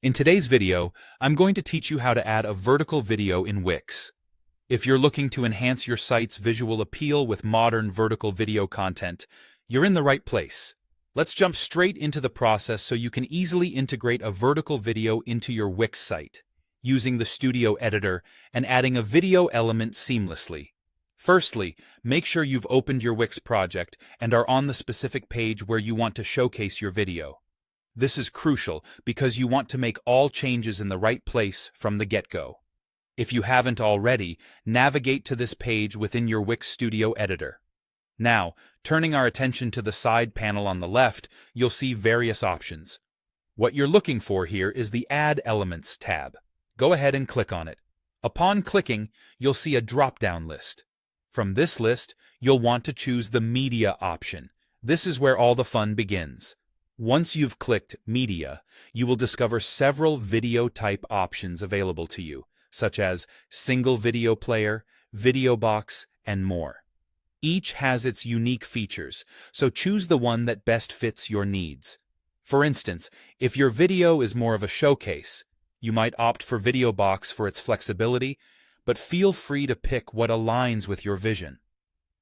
In today's video, I'm going to teach you how to add a vertical video in Wix. If you're looking to enhance your site's visual appeal with modern vertical video content, you're in the right place. Let's jump straight into the process so you can easily integrate a vertical video into your Wix site, using the Studio Editor and adding a video element seamlessly. Firstly, make sure you've opened your Wix project and are on the specific page where you want to showcase your video. This is crucial because you want to make all changes in the right place from the get-go. If you haven't already, navigate to this page within your Wix Studio Editor. Now, turning our attention to the side panel on the left, you'll see various options. What you're looking for here is the Add Elements tab. Go ahead and click on it. Upon clicking, you'll see a drop-down list. From this list, you'll want to choose the Media option. This is where all the fun begins. Once you've clicked Media, you will discover several video type options available to you, such as Single Video Player, Video Box, and more. Each has its unique features, so choose the one that best fits your needs. For instance, if your video is more of a showcase, you might opt for Video Box for its flexibility, but feel free to pick what aligns with your vision.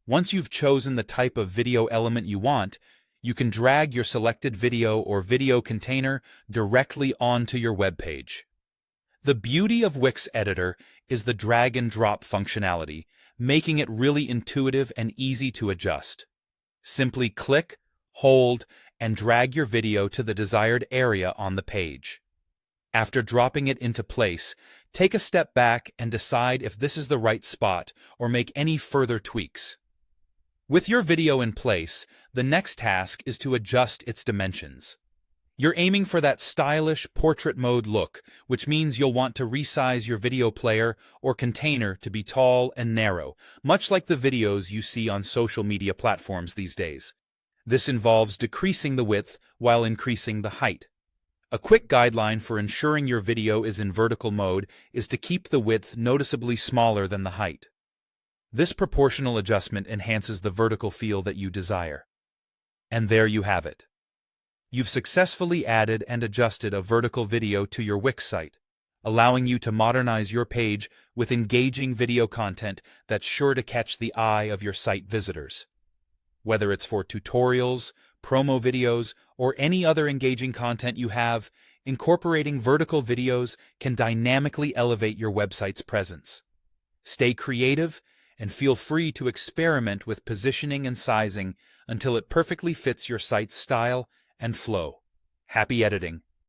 Once you've chosen the type of video element you want, you can drag your selected video or video container directly onto your web page. The beauty of Wix Editor is the drag and drop functionality, making it really intuitive and easy to adjust. Simply click, hold, and drag your video to the desired area on the page. After dropping it into place, take a step back and decide if this is the right spot or make any further tweaks. With your video in place, the next task is to adjust its dimensions. You're aiming for that stylish portrait mode look, which means you'll want to resize your video player or container to be tall and narrow, much like the videos you see on social media platforms these days. This involves decreasing the width while increasing the height. A quick guideline for ensuring your video is in vertical mode is to keep the width noticeably smaller than the height. This proportional adjustment enhances the vertical feel that you desire. And there you have it. You've successfully added and adjusted a vertical video to your Wix site, allowing you to modernize your page with engaging video content that's sure to catch the eye of your site visitors. Whether it's for tutorials, promo videos, or any other engaging content you have, incorporating vertical videos can dynamically elevate your website's presence. Stay creative and feel free to experiment with positioning and sizing until it perfectly fits your site's style and flow. Happy editing!